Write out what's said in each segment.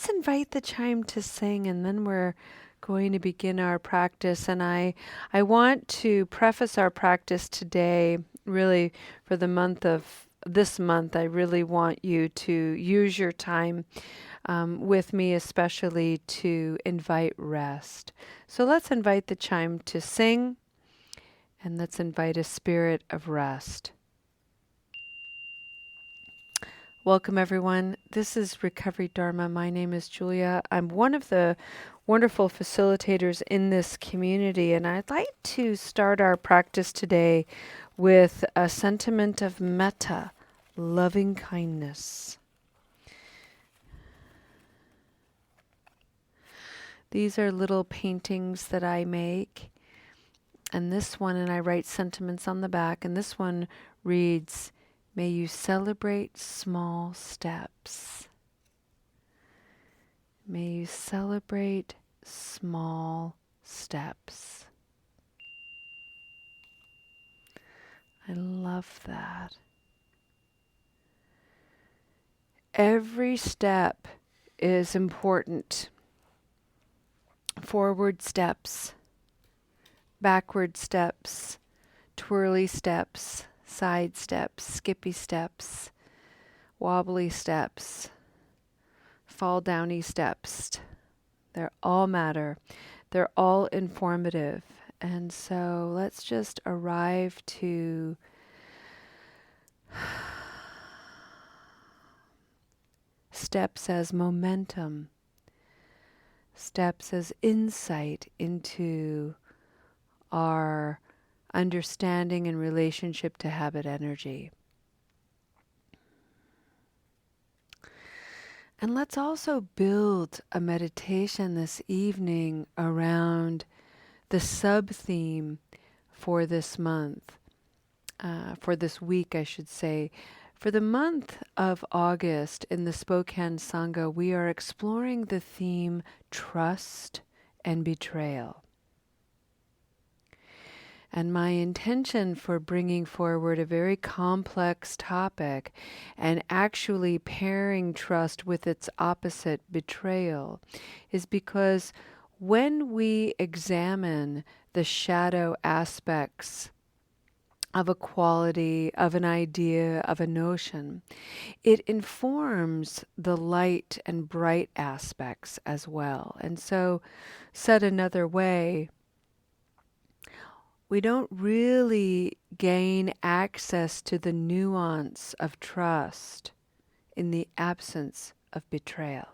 let's invite the chime to sing, and then we're going to begin our practice. And I want to preface our practice today, really, for the month of this month. I really want you to use your time with me, especially to invite rest. So let's invite the chime to sing, and let's invite a spirit of rest. Welcome, everyone. This is Recovery Dharma. My name is Julia. I'm one of the wonderful facilitators in this community, and I'd like to start our practice today with a sentiment of metta, loving kindness. These are little paintings that I make, and this one, and I write sentiments on the back, and this one reads, "May you celebrate small steps." May you celebrate small steps. I love that. Every step is important. Forward steps, backward steps, twirly steps, side steps, skippy steps, wobbly steps, fall downy steps. They all matter. They're all informative. And so let's just arrive to steps as momentum, steps as insight into our understanding and relationship to habit energy. And let's also build a meditation this evening around the sub-theme for this month, for this week, I should say. For the month of August in the Spokane Sangha, we are exploring the theme trust and betrayal. And my intention for bringing forward a very complex topic and actually pairing trust with its opposite, betrayal, is because when we examine the shadow aspects of a quality, of an idea, of a notion, it informs the light and bright aspects as well. And so, said another way, we don't really gain access to the nuance of trust in the absence of betrayal.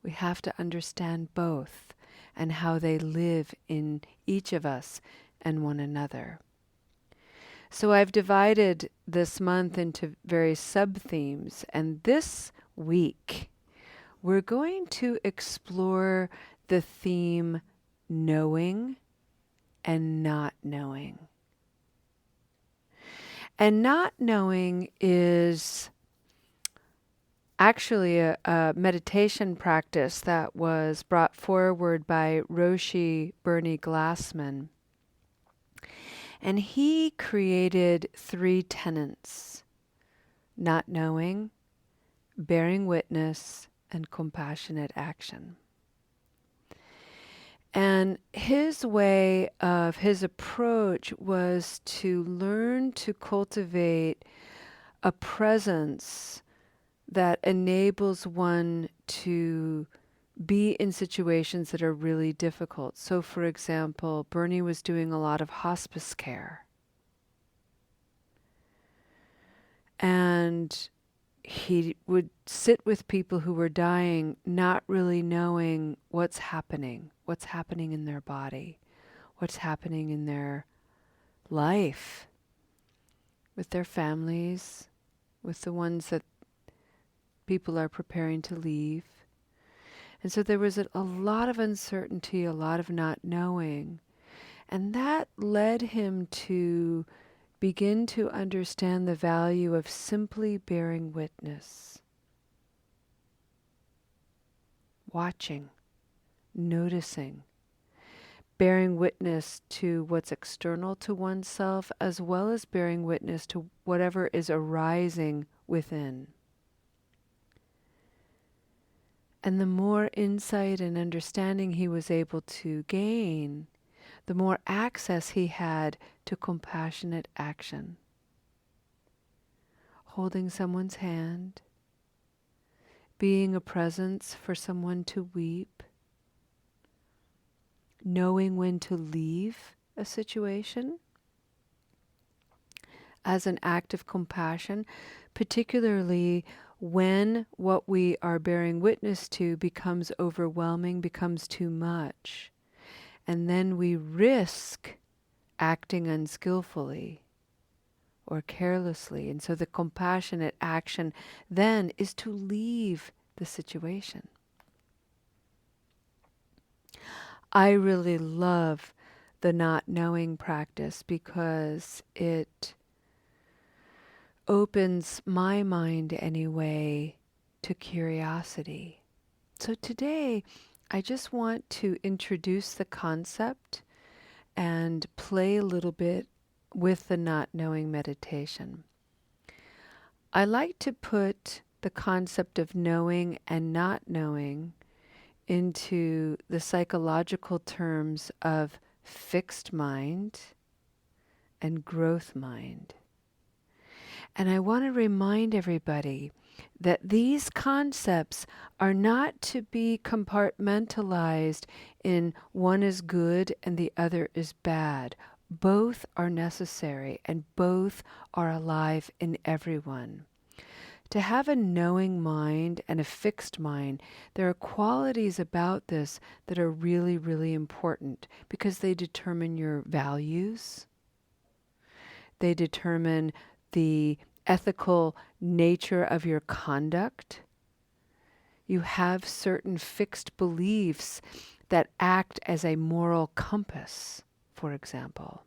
We have to understand both and how they live in each of us and one another. So I've divided this month into various sub-themes, and this week we're going to explore the theme knowing and not knowing. And not knowing is actually a meditation practice that was brought forward by Roshi Bernie Glassman. And he created 3 tenets: not knowing, bearing witness, and compassionate action. And his way of, his approach was to learn to cultivate a presence that enables one to be in situations that are really difficult. So, for example, Bernie was doing a lot of hospice care. And he would sit with people who were dying, not really knowing what's happening in their body, what's happening in their life, with their families, with the ones that people are preparing to leave. And so there was a lot of uncertainty, a lot of not knowing. And that led him to begin to understand the value of simply bearing witness, watching, noticing, bearing witness to what's external to oneself, as well as bearing witness to whatever is arising within. And the more insight and understanding he was able to gain, the more access he had to compassionate action. Holding someone's hand, being a presence for someone to weep, knowing when to leave a situation as an act of compassion, particularly when what we are bearing witness to becomes overwhelming, becomes too much. And then we risk acting unskillfully or carelessly. And so the compassionate action then is to leave the situation. I really love the not knowing practice because it opens my mind anyway to curiosity. So today I just want to introduce the concept and play a little bit with the not knowing meditation. I like to put the concept of knowing and not knowing into the psychological terms of fixed mind and growth mind. And I want to remind everybody that these concepts are not to be compartmentalized in one is good and the other is bad. Both are necessary and both are alive in everyone. To have a knowing mind and a fixed mind, there are qualities about this that are really, really important because they determine your values. They determine the ethical nature of your conduct. You have certain fixed beliefs that act as a moral compass, for example.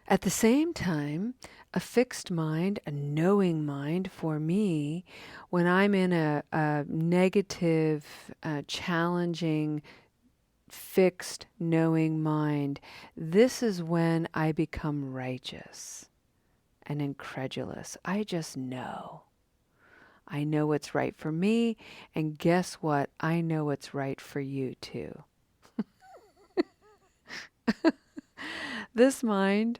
At the same time, a fixed mind, a knowing mind for me, when I'm in a negative, challenging, fixed, knowing mind, this is when I become righteous and incredulous. I just know. I know what's right for me, and guess what? I know what's right for you too. This mind,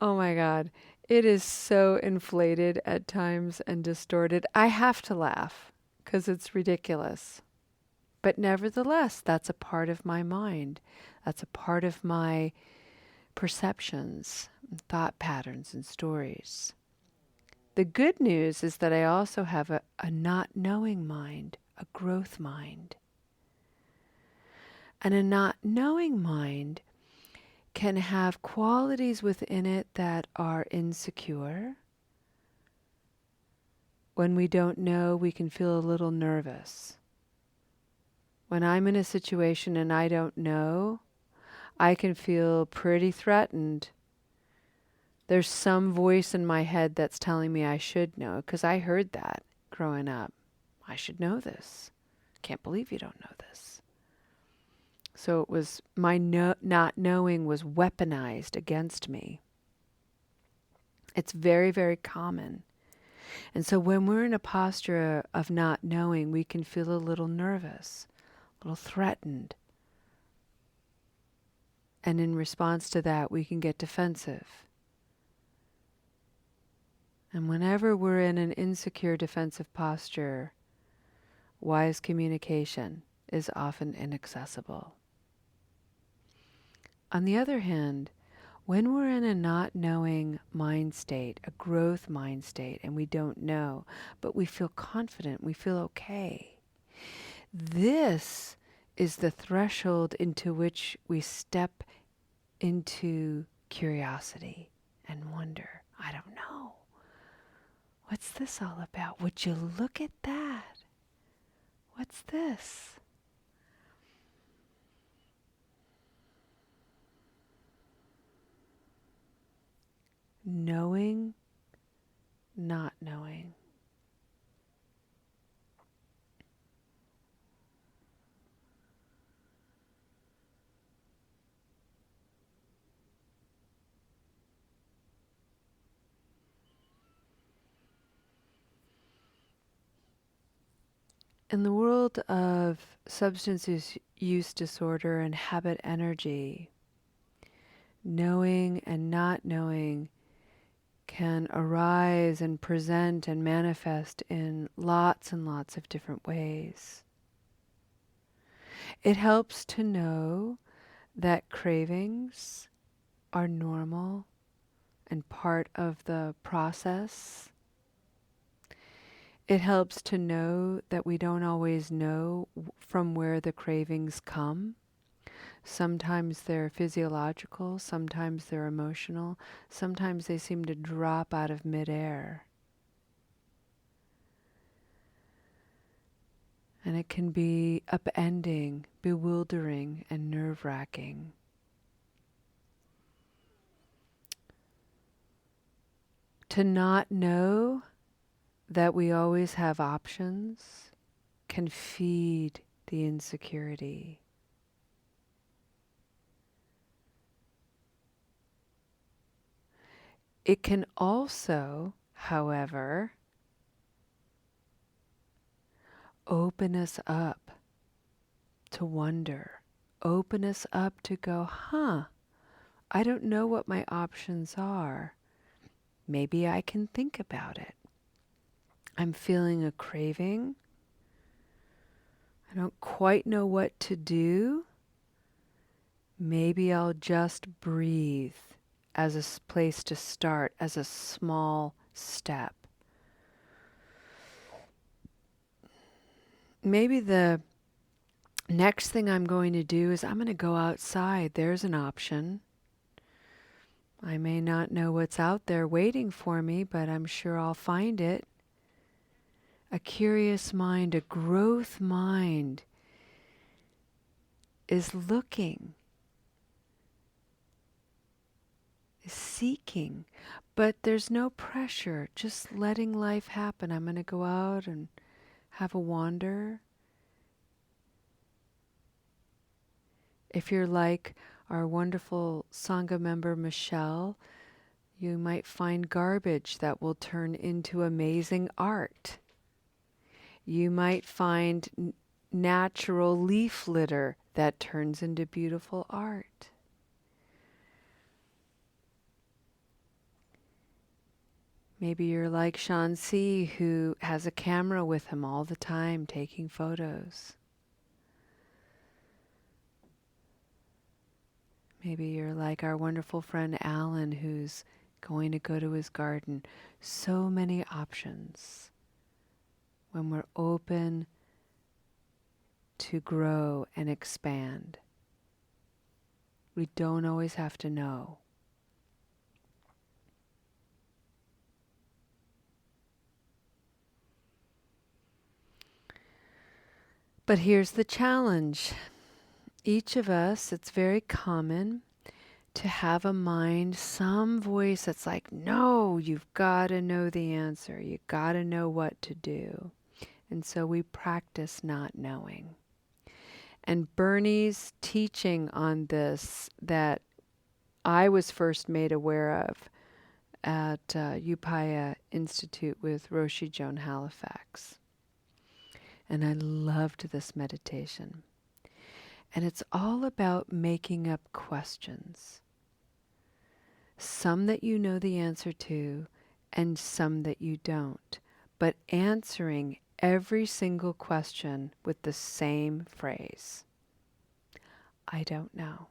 oh my God, it is so inflated at times and distorted. I have to laugh because it's ridiculous. But nevertheless, that's a part of my mind. That's a part of my perceptions, thought patterns, and stories. The good news is that I also have a not knowing mind, a growth mind. And a not knowing mind can have qualities within it that are insecure. When we don't know, we can feel a little nervous. When I'm in a situation and I don't know, I can feel pretty threatened. There's some voice in my head that's telling me I should know, because I heard that growing up. I should know this. Can't believe you don't know this. So it was my not knowing was weaponized against me. It's very, very common. And so when we're in a posture of not knowing, we can feel a little nervous, a little threatened. And in response to that, we can get defensive. And whenever we're in an insecure defensive posture, wise communication is often inaccessible. On the other hand, when we're in a not knowing mind state, a growth mind state, and we don't know, but we feel confident, we feel okay, this is the threshold into which we step into curiosity and wonder. I don't know. What's this all about? Would you look at that? What's this? Knowing, not knowing. In the world of substance use disorder and habit energy, knowing and not knowing can arise and present and manifest in lots and lots of different ways. It helps to know that cravings are normal and part of the process. It helps to know that we don't always know from where the cravings come. Sometimes they're physiological, sometimes they're emotional, sometimes they seem to drop out of midair. And it can be upending, bewildering, and nerve-wracking. To not know that we always have options can feed the insecurity. It can also, however, open us up to wonder, open us up to go, I don't know what my options are. Maybe I can think about it. I'm feeling a craving. I don't quite know what to do. Maybe I'll just breathe as a place to start, as a small step. Maybe the next thing I'm going to do is I'm going to go outside. There's an option. I may not know what's out there waiting for me, but I'm sure I'll find it. A curious mind, a growth mind is looking, is seeking, but there's no pressure, just letting life happen. I'm going to go out and have a wander. If you're like our wonderful Sangha member Michelle, you might find garbage that will turn into amazing art. You might find natural leaf litter that turns into beautiful art. Maybe you're like Shansi, who has a camera with him all the time taking photos. Maybe you're like our wonderful friend Alan, who's going to go to his garden. So many options when we're open to grow and expand. We don't always have to know. But here's the challenge. Each of us, it's very common to have a mind, some voice that's like, no, you've got to know the answer. You've got to know what to do. And so we practice not knowing. And Bernie's teaching on this that I was first made aware of at Upaya Institute with Roshi Joan Halifax. And I loved this meditation. And it's all about making up questions. Some that you know the answer to, and some that you don't. But answering every single question with the same phrase. I don't know.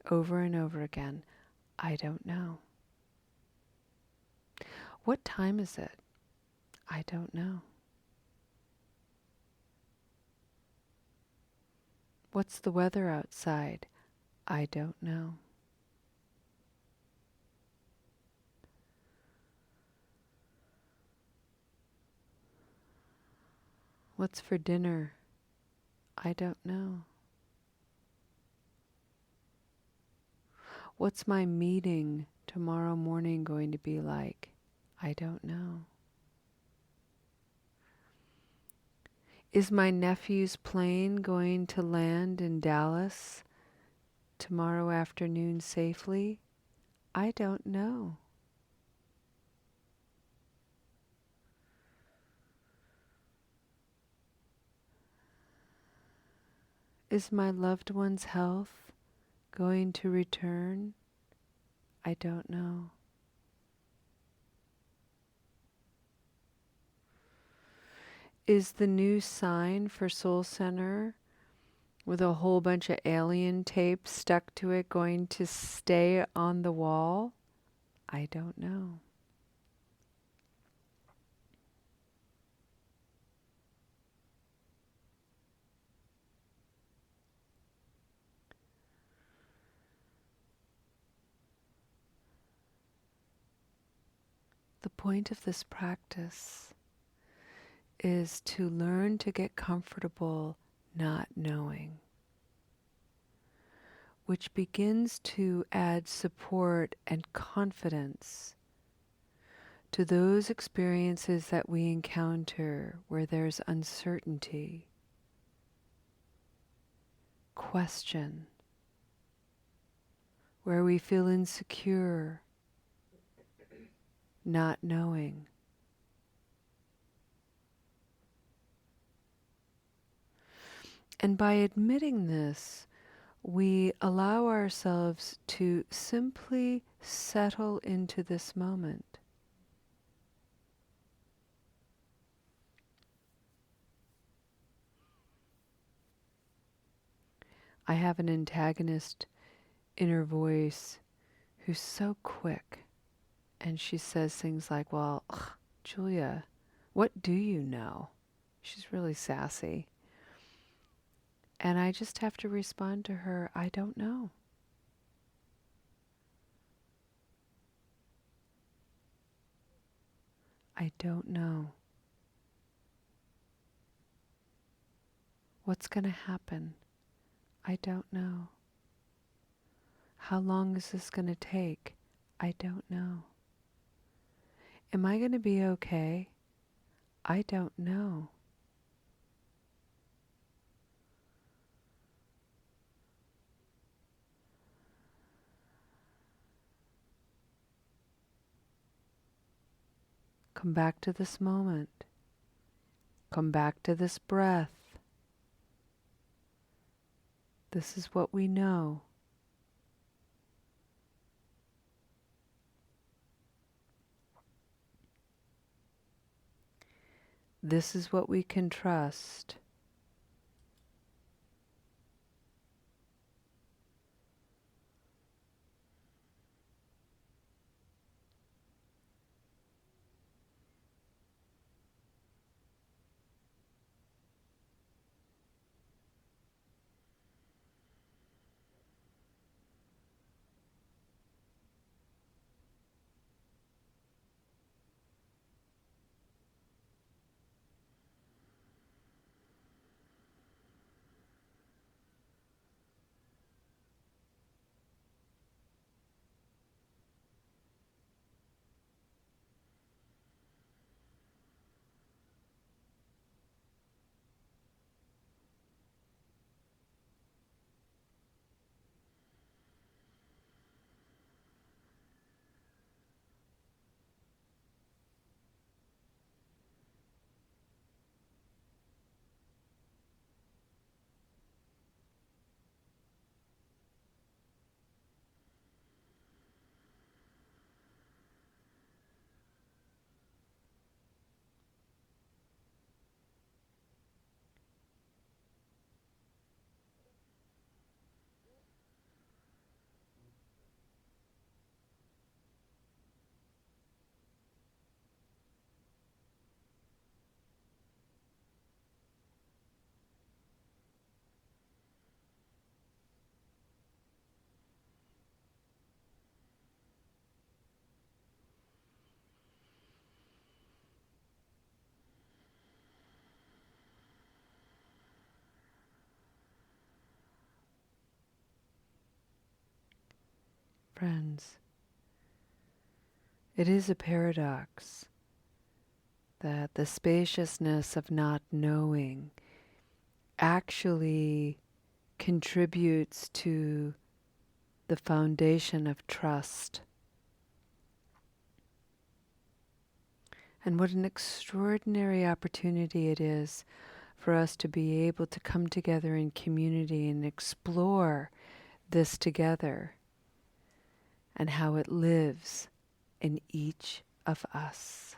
Over and over again, I don't know. What time is it? I don't know. What's the weather outside? I don't know. What's for dinner? I don't know. What's my meeting tomorrow morning going to be like? I don't know. Is my nephew's plane going to land in Dallas tomorrow afternoon safely? I don't know. Is my loved one's health going to return? I don't know. Is the new sign for Soul Center with a whole bunch of alien tape stuck to it going to stay on the wall? I don't know. The point of this practice is to learn to get comfortable not knowing, which begins to add support and confidence to those experiences that we encounter where there's uncertainty, question, where we feel insecure, not knowing. And by admitting this, we allow ourselves to simply settle into this moment. I have an antagonist inner voice who's so quick, and she says things like, well, ugh, Julia, what do you know? She's really sassy. And I just have to respond to her, I don't know. I don't know. What's going to happen? I don't know. How long is this going to take? I don't know. Am I going to be okay? I don't know. Come back to this moment. Come back to this breath. This is what we know. This is what we can trust. Friends, it is a paradox that the spaciousness of not knowing actually contributes to the foundation of trust. And what an extraordinary opportunity it is for us to be able to come together in community and explore this together and how it lives in each of us.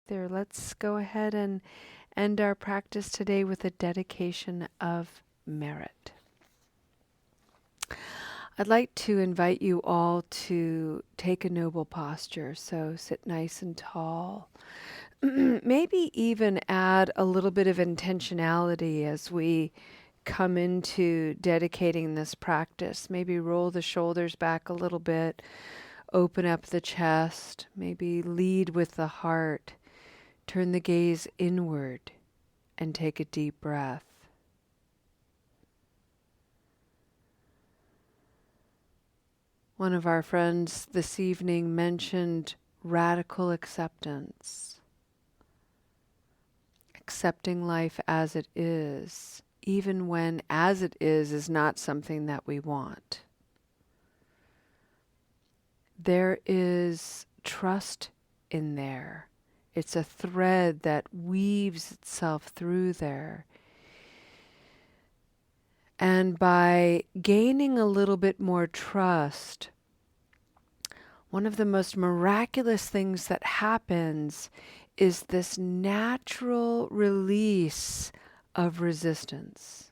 There, let's go ahead and end our practice today with a dedication of merit. I'd like to invite you all to take a noble posture, so sit nice and tall. Maybe even add a little bit of intentionality as we come into dedicating this practice. Maybe roll the shoulders back a little bit, open up the chest, maybe lead with the heart, turn the gaze inward, and take a deep breath. One of our friends this evening mentioned radical acceptance. Accepting life as it is, even when as it is not something that we want. There is trust in there. It's a thread that weaves itself through there. And by gaining a little bit more trust, one of the most miraculous things that happens is this natural release of resistance.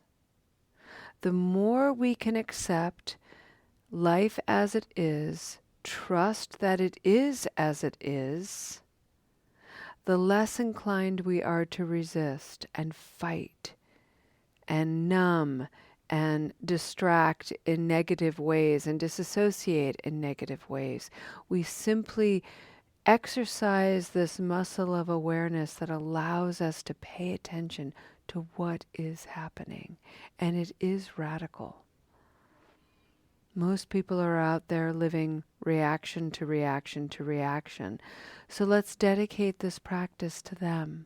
The more we can accept life as it is, trust that it is as it is, the less inclined we are to resist and fight and numb and distract in negative ways and disassociate in negative ways. We simply exercise this muscle of awareness that allows us to pay attention to what is happening. And it is radical. Most people are out there living reaction to reaction to reaction. So let's dedicate this practice to them.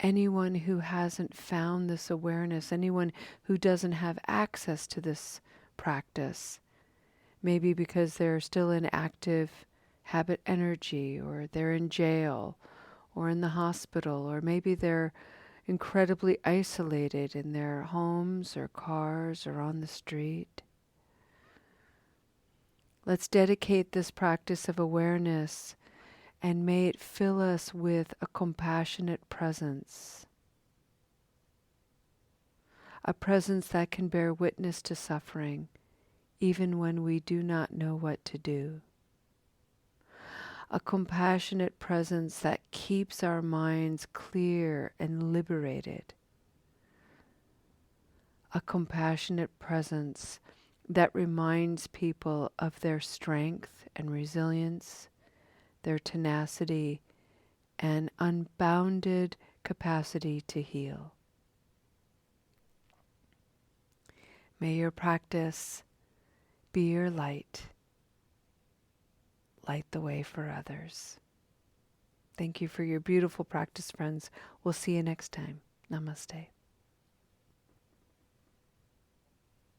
Anyone who hasn't found this awareness, anyone who doesn't have access to this practice, maybe because they're still in active habit energy, or they're in jail, or in the hospital, or maybe they're incredibly isolated in their homes or cars or on the street. Let's dedicate this practice of awareness, and may it fill us with a compassionate presence. A presence that can bear witness to suffering, even when we do not know what to do. A compassionate presence that keeps our minds clear and liberated. A compassionate presence that reminds people of their strength and resilience, their tenacity, and unbounded capacity to heal. May your practice be your light. Light the way for others. Thank you for your beautiful practice, friends. We'll see you next time. Namaste.